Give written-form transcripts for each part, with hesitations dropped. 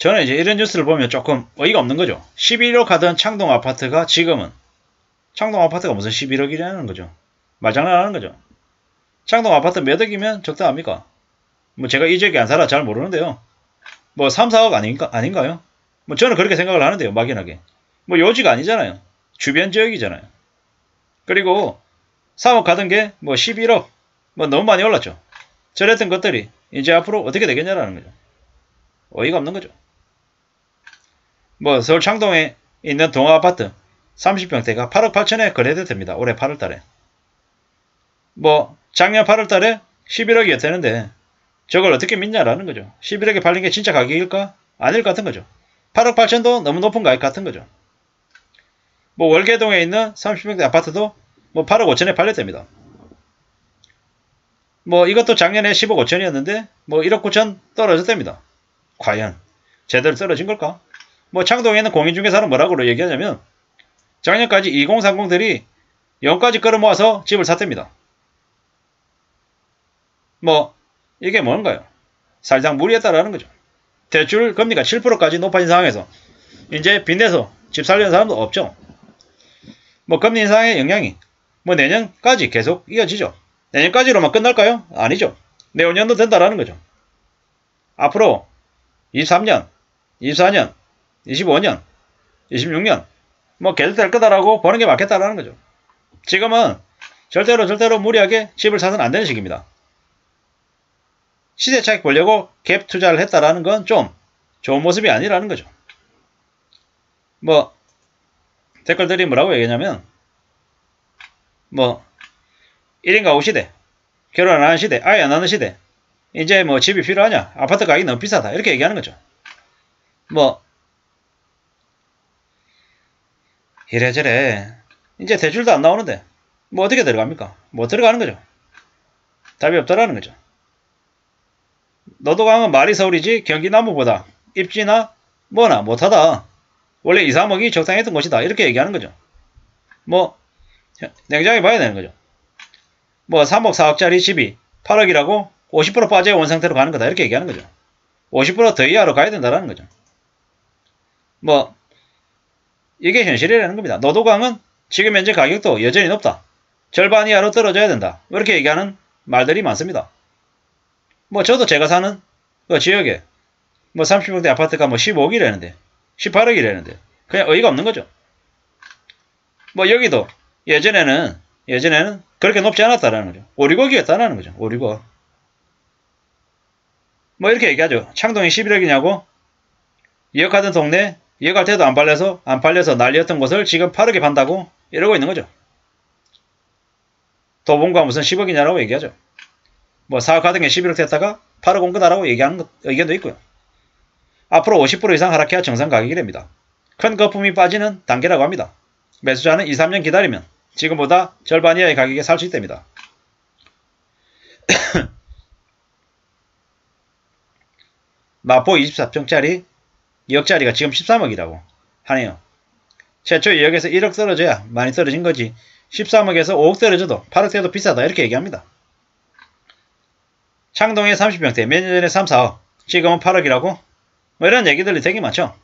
저는 이제 이런 뉴스를 보면 조금 어이가 없는 거죠. 11억 하던 창동 아파트가 지금은 창동 아파트가 무슨 11억이라는 거죠. 말장난하는 거죠. 창동 아파트 몇 억이면 적당합니까? 뭐 제가 이 지역에 안 살아 잘 모르는데요. 뭐 3, 4억 아닌가요? 뭐 저는 그렇게 생각을 하는데요. 막연하게. 뭐 요지가 아니잖아요. 주변 지역이잖아요. 그리고 3억 가던 게 뭐 11억 뭐 너무 많이 올랐죠. 저랬던 것들이 이제 앞으로 어떻게 되겠냐라는 거죠. 어이가 없는 거죠. 뭐 서울 창동에 있는 동아아파트 30평대가 8억 8천에 거래됐답니다. 올해 8월 달에. 뭐 작년 8월 달에 11억이었다는데 저걸 어떻게 믿냐라는 거죠. 11억에 팔린 게 진짜 가격일까? 아닐 것 같은 거죠. 8억 8천도 너무 높은 가격 같은 거죠. 뭐 월계동에 있는 30평대 아파트도 뭐 8억 5천에 팔렸답니다. 뭐 이것도 작년에 10억 5천이었는데 뭐 1억 9천 떨어졌답니다. 과연 제대로 떨어진 걸까? 뭐 창동에 있는 공인중개사는 뭐라고 얘기하냐면 작년까지 2030들이 0까지 끌어모아서 집을 샀답니다. 뭐 이게 뭔가요? 살짝 무리했다라는 거죠. 대출 금리가 7%까지 높아진 상황에서 이제 빚내서 집 살려는 사람도 없죠. 뭐 금리 인상의 영향이 뭐 내년까지 계속 이어지죠. 내년까지로만 끝날까요? 아니죠. 내후년도 된다라는 거죠. 앞으로 23년, 24년, 25년, 26년 뭐 계속 될 거다라고 보는 게 맞겠다라는 거죠. 지금은 절대로 무리하게 집을 사서는 안 되는 시기입니다. 시세 차익 보려고 갭 투자를 했다라는 건 좀 좋은 모습이 아니라는 거죠. 뭐 댓글들이 뭐라고 얘기하냐면 뭐 1인 가구 시대, 결혼 안 하는 시대, 아예 안 하는 시대, 이제 뭐 집이 필요하냐, 아파트 가격이 너무 비싸다 이렇게 얘기하는 거죠. 뭐 이래저래 이제 대출도 안 나오는데 뭐 어떻게 들어갑니까? 못 들어가는 거죠. 답이 없다라는 거죠. 노도강은 말이 서울이지 경기 남부보다 입지나 뭐나 못하다. 원래 2, 3억이 적당했던 곳이다. 이렇게 얘기하는 거죠. 뭐 냉정하게 봐야 되는 거죠. 뭐 3억 4억짜리 집이 8억이라고 50% 빠져 온 상태로 가는 거다. 이렇게 얘기하는 거죠. 50% 더 이하로 가야 된다는 거죠. 뭐 이게 현실이라는 겁니다. 노도강은 지금 현재 가격도 여전히 높다. 절반 이하로 떨어져야 된다. 이렇게 얘기하는 말들이 많습니다. 뭐 저도 제가 사는 그 지역에 뭐 30평대 아파트가 뭐 15억이라는데 18억이라는데 그냥 어이가 없는 거죠. 뭐 여기도 예전에는 그렇게 높지 않았다라는 거죠. 5, 6억이었다라는 거죠. 5, 6억. 뭐 이렇게 얘기하죠. 창동이 11억이냐고 2억 하던 동네 2억 할 때도 안 팔려서 난리였던 곳을 지금 8억에 판다고 이러고 있는 거죠. 도봉과 무슨 10억이냐라고 얘기하죠. 뭐 4억 하던 게 11억 됐다가 8억 온 거다라고 얘기하는 의견도 있고요. 앞으로 50% 이상 하락해야 정상 가격이랍니다. 큰 거품이 빠지는 단계라고 합니다. 매수자는 2, 3년 기다리면 지금보다 절반 이하의 가격에 살 수 있답니다. 마포 24평짜리 2억짜리가 지금 13억이라고 하네요. 최초 2억에서 1억 떨어져야 많이 떨어진 거지 13억에서 5억 떨어져도 8억 대도 비싸다 이렇게 얘기합니다. 창동의 30평대 몇 년 전에 3, 4억 지금은 8억이라고 뭐 이런 얘기들이 되게 많죠.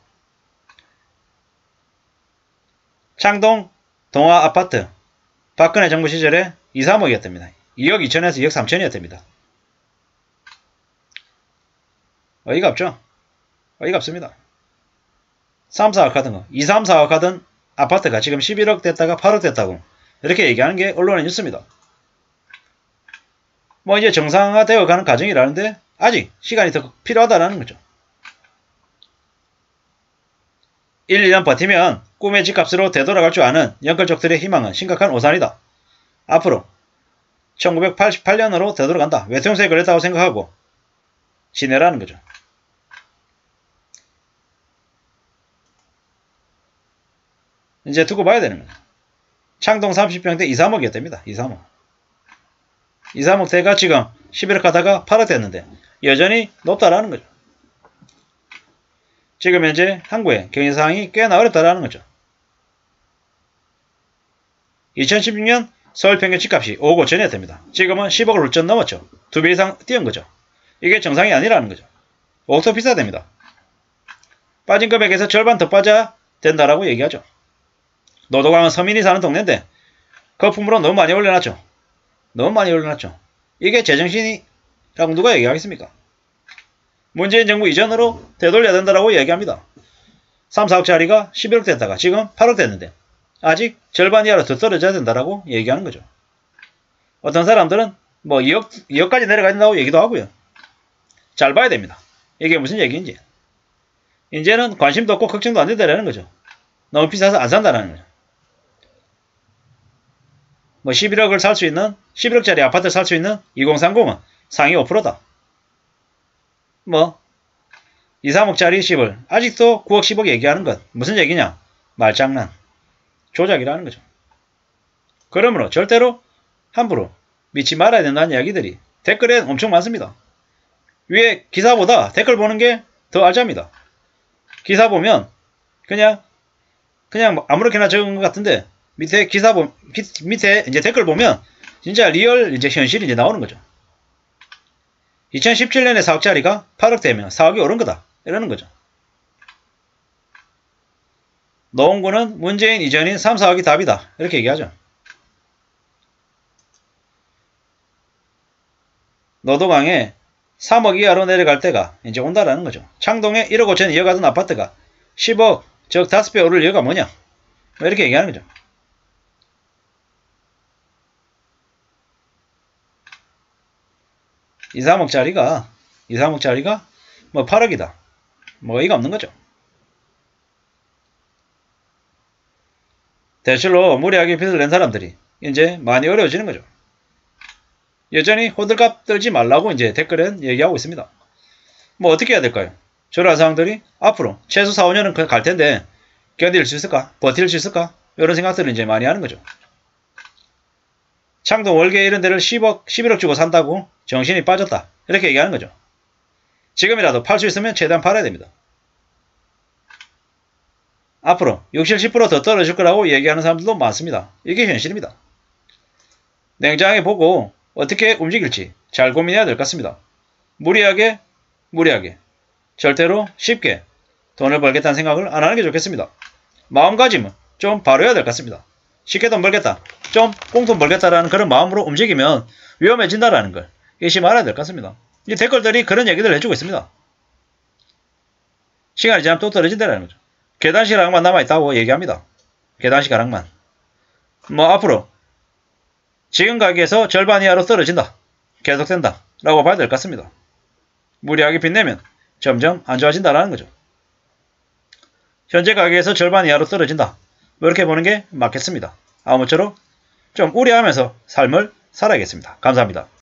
창동 동아 아파트 박근혜 정부 시절에 2, 3억이었답니다. 2억 2천에서 2억 3천이었답니다. 어이가 없죠. 어이가 없습니다. 3, 4억 하던 거 2, 3, 4억 하던 아파트가 지금 11억 됐다가 8억 됐다고 이렇게 얘기하는 게 언론의 뉴스입니다. 뭐 이제 정상화되어 가는 과정이라는데 아직 시간이 더 필요하다는 거죠. 1, 2년 버티면 꿈의 집값으로 되돌아갈 줄 아는 연끌족들의 희망은 심각한 오산이다. 앞으로 1988년으로 되돌아간다. 외통수에 걸렸다고 생각하고 지내라는 거죠. 이제 두고 봐야 되는 거죠. 창동 30평대 2, 3억이었답니다. 2, 3억. 2, 3억대가 지금 11억 하다가 8억 됐는데 여전히 높다라는 거죠. 지금 현재 한국의 경제상황이 꽤나 어렵다라는 거죠. 2016년 서울 평균 집값이 5억 5천이었답니다. 지금은 10억을 훌쩍 넘었죠. 2배 이상 뛰은 거죠. 이게 정상이 아니라는 거죠. 5억도 비싸답니다. 빠진 금액에서 절반 더 빠져야 된다라고 얘기하죠. 노도강은 서민이 사는 동네인데 거품으로 너무 많이 올려놨죠. 너무 많이 올려놨죠. 이게 제정신이라고 누가 얘기하겠습니까? 문재인 정부 이전으로 되돌려야 된다라고 얘기합니다. 3, 4억짜리가 11억 됐다가 지금 8억 됐는데 아직 절반 이하로 더 떨어져야 된다라고 얘기하는 거죠. 어떤 사람들은 뭐 2억까지 내려가야 된다고 얘기도 하고요. 잘 봐야 됩니다. 이게 무슨 얘기인지. 이제는 관심도 없고 걱정도 안 된다라는 거죠. 너무 비싸서 안 산다라는 거죠. 뭐 11억을 살 수 있는 11억짜리 아파트 살 수 있는 2030은 상위 5%다. 뭐 2, 3억짜리 10을 아직도 9억 10억 얘기하는 것 무슨 얘기냐? 말장난. 조작이라는 거죠. 그러므로 절대로 함부로 믿지 말아야 된다는 이야기들이 댓글에 엄청 많습니다. 위에 기사보다 댓글 보는 게 더 알짜입니다. 기사 보면 그냥 아무렇게나 적은 것 같은데 밑에 밑에 이제 댓글 보면 진짜 리얼 이제 현실이 이제 나오는 거죠. 2017년에 4억짜리가 8억 되면 4억이 오른 거다. 이러는 거죠. 노원구는 문재인 이전인 3, 4억이 답이다. 이렇게 얘기하죠. 노도강에 3억 이하로 내려갈 때가 이제 온다라는 거죠. 창동에 1억 5천 이어가던 아파트가 10억, 즉 5배 오를 이유가 뭐냐? 이렇게 얘기하는 거죠. 이 3억짜리가 뭐 8억이다. 뭐 어이가 없는 거죠. 대출로 무리하게 빚을 낸 사람들이 이제 많이 어려워지는 거죠. 여전히 호들갑 떨지 말라고 이제 댓글엔 얘기하고 있습니다. 뭐 어떻게 해야 될까요? 저런 상황들이 앞으로 최소 4, 5년은 갈 텐데 견딜 수 있을까? 버틸 수 있을까? 이런 생각들을 이제 많이 하는 거죠. 창동 월계 이런 데를 10억, 11억 주고 산다고 정신이 빠졌다. 이렇게 얘기하는 거죠. 지금이라도 팔 수 있으면 최대한 팔아야 됩니다. 앞으로 60, 10% 더 떨어질 거라고 얘기하는 사람들도 많습니다. 이게 현실입니다. 냉정하게 보고 어떻게 움직일지 잘 고민해야 될 것 같습니다. 무리하게 절대로 쉽게 돈을 벌겠다는 생각을 안 하는 게 좋겠습니다. 마음가짐은 좀 바로 해야 될 것 같습니다. 쉽게 돈 벌겠다, 좀 꽁돈 벌겠다라는 그런 마음으로 움직이면 위험해진다라는 걸 잊지 말아야 될 것 같습니다. 이 댓글들이 그런 얘기들을 해주고 있습니다. 시간이 지나면 또 떨어진다는 거죠. 계단식 하락만 남아있다고 얘기합니다. 계단식 하락만. 뭐 앞으로 지금 가격에서 절반 이하로 떨어진다. 계속된다. 라고 봐야 될 것 같습니다. 무리하게 빚내면 점점 안 좋아진다라는 거죠. 현재 가격에서 절반 이하로 떨어진다. 이렇게 보는 게 맞겠습니다. 아무쪼록 좀 우려하면서 삶을 살아야겠습니다. 감사합니다.